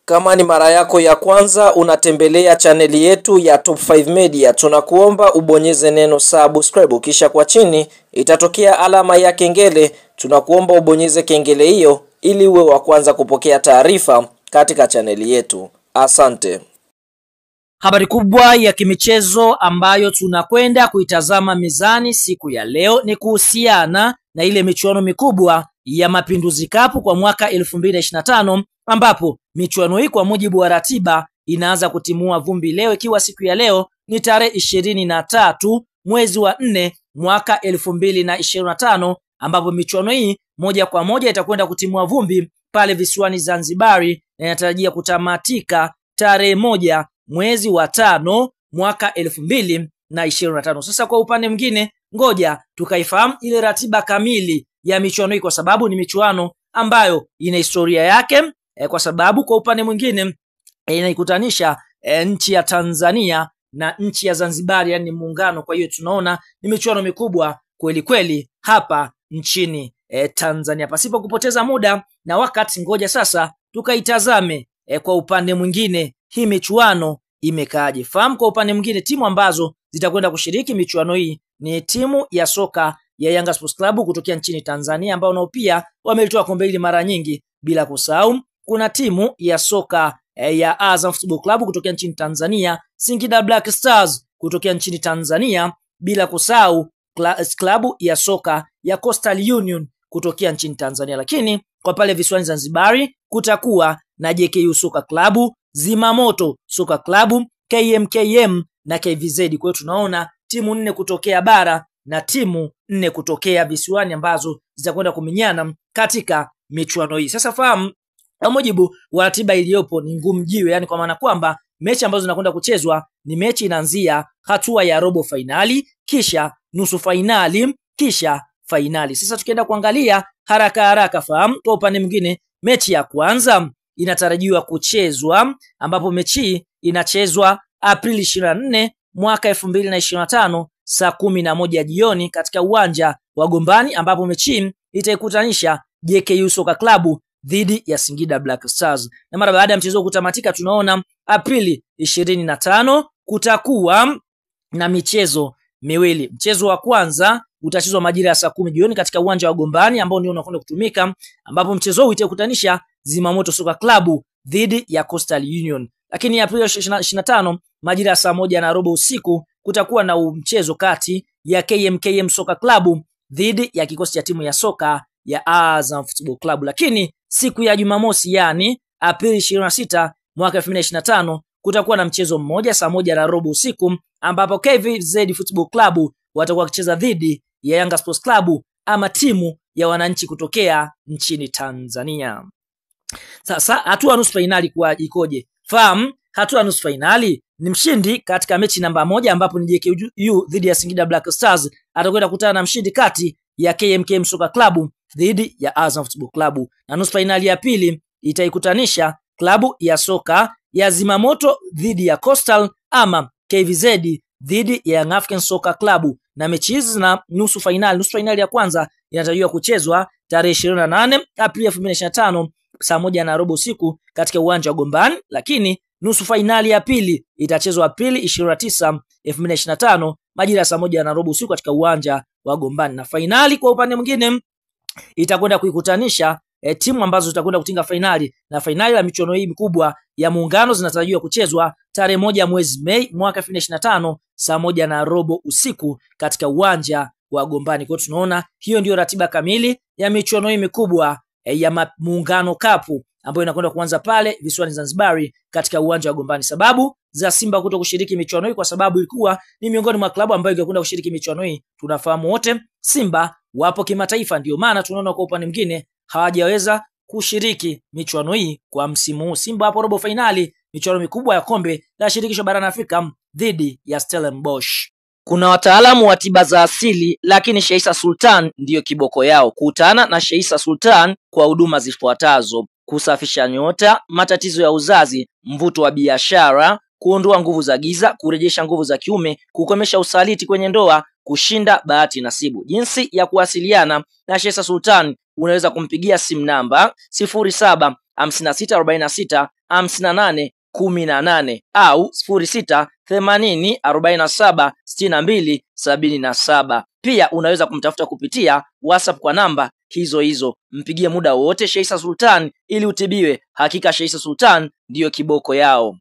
Kama ni mara yako ya kwanza unatembelea chaneli yetu ya Top 5 Media, tunakuomba ubonyeze neno subscribe, kisha kwa chini itatokea alama ya kengele. Tunakuomba ubonyeze kengele hiyo ili uwe wa kwanza kupokea taarifa katika chaneli yetu. Asante. Habari kubwa ya kimichezo ambayo tunakwenda kuitazama mezani siku ya leo ni kuhusiana na ile michuano mikubwa ya Mapinduzi Cup kwa mwaka 2025, ambapo michuano hii kwa mujibu wa ratiba inaanza kutimua vumbi leo, ikiwa siku ya leo ni tarehe 23 mwezi wa 4 mwaka 2025, ambapo michuano hii moja kwa moja itakwenda kutimua vumbi pale visiwani Zanzibari na inatarajia kutamatika tarehe 1 mwezi wa 5 mwaka 2025. Sasa kwa upande mwingine, ngoja tukaifahamu ile ratiba kamili ya michuano hii, kwa sababu ni michuano ambayo ina historia yake, kwa sababu kwa upande mwingine inaikutanisha nchi ya Tanzania na nchi ya Zanzibar, yani muungano. Kwa hiyo tunaona ni michuano mikubwa kweli kweli hapa nchini Tanzania. Pasipo kupoteza muda na wakati, ngoja sasa tukaitazame kwa upande mwingine hii michuano imekaaje. Fahamu kwa upande mwingine timu ambazo zitakwenda kushiriki michuano hii ni timu ya soka ya Yanga Sports Club kutokea nchini Tanzania, ambao nao pia wamelitoa kombe hili mara nyingi, bila kusahau kuna timu ya soka ya Azam Football Club kutokea nchini Tanzania, Singida Black Stars kutokea nchini Tanzania, bila kusahau klabu ya soka ya Coastal Union kutokea nchini Tanzania. Lakini kwa pale visiwani Zanzibari kutakuwa na JKU Soka Club, Zimamoto Soka Club, KMKM na KVZ. Kwa hiyo tunaona timu 4 kutokea bara na timu 4 kutokea visiwani ambazo zitakwenda kuminyana katika michuano hii. Sasa fahamu kwa mujibu wa ratiba iliyopo ni ngumu jiwe, yani kwa maana kwamba mechi ambazo zinakwenda kuchezwa ni mechi inaanzia hatua ya robo finali, kisha nusu finali, kisha finali. Sasa tukienda kuangalia haraka fahamu kwa upande mwingine, mechi ya kwanza inatarajiwa kuchezwa, ambapo mechi inachezwa Aprili 24 mwaka 2025 saa 11 jioni katika uwanja wa Gombani, ambapo mechi itaikutanisha JKU Soka Club dhidi ya Singida Black Stars. Na mara baada ya mchezo kutamatika, tunaona Aprili 25 kutakuwa na michezo miwili. Mchezo wa kwanza utachezwa majira ya saa 10 jioni katika uwanja wa Gombani, ambao ndio unakwenda kutumika, ambapo mchezo huu utakutanisha Zimamoto Soka Club dhidi ya Coastal Union. Lakini Aprili 25 majira ya saa 1:15 usiku kutakuwa na mchezo kati ya KMKM Soka Club dhidi ya kikosi cha timu ya soka ya Azam Football Club. Lakini siku ya Jumamosi, yani Aprili 26 mwaka 2025 kutakuwa na mchezo mmoja saa 1:15 usiku, ambapo KVZ Football Club watakuwa wakicheza dhidi ya Yanga Sports Club, ama timu ya wananchi kutokea nchini Tanzania. Sasa hatua nusu finali kwa ikoje? Fahamu hatua nusu finali ni mshindi katika mechi namba 1, ambapo ni JKU dhidi ya Singida Black Stars atakwenda kukutana na mshindi kati ya KMKM Soka Club dhidi ya Azam Football Club. Na nusu finali ya pili itaikutanisha klabu ya soka ya Zimamoto dhidi ya Coastal, ama KVZ dhidi ya Young Africans Soka Club. Na mechi hizi na nusu finali ya kwanza inatarajiwa kuchezwa tarehe 28 Aprili 2025 saa 1:15 usiku katika uwanja wa Gombani, lakini nusu finali ya pili itachezwa Aprili 29 2025 majira ya saa 1:15 usiku katika uwanja wa Gombani. Na finali kwa upande mwingine itakwenda kuikutanisha timu ambazo zitakwenda kutinga finali, na finali ya michuano hii mikubwa ya muungano zinatarajiwa kuchezwa tarehe 1 mwezi Mei mwaka 2025 saa 1:15 usiku katika uwanja wa Gombani. Kwa tunaona hiyo ndio ratiba kamili ya michuano hii mikubwa ya Muungano Cup ambayo inakwenda kuanza pale visiwani Zanzibari katika uwanja wa Gombani. Sababu za Simba kuto kushiriki michuano hii kwa sababu ilikuwa ni miongoni mwa klabu ambayo ingekwenda kushiriki michuano hii. Tunafahamu wote Simba wapo kimataifa, ndio maana tunaona kwa upande mwingine hawajaweza kushiriki michuano hii kwa msimu huu. Simba hapo robo finali michuano mikubwa ya kombe la shirikisho barani Afrika dhidi ya Stellenbosch. Kuna wataalamu wa tiba za asili, lakini Sheisa Sultan ndiyo kiboko yao. Kutana na Sheisa Sultan kwa huduma zifuatazo: kusafisha nyota, matatizo ya uzazi, mvuto wa biashara, kuondoa nguvu za giza, kurejesha nguvu za kiume, kukomesha usaliti kwenye ndoa, kushinda bahati nasibu. Jinsi ya kuwasiliana na Sheisa Sultan, unaweza kumpigia simu namba 075646 5818 au 0680476277. Pia unaweza kumtafuta kupitia WhatsApp kwa namba hizo hizo. Mpigie muda wote Sheisa Sultan ili utibiwe. Hakika Sheisa Sultan ndiyo kiboko yao.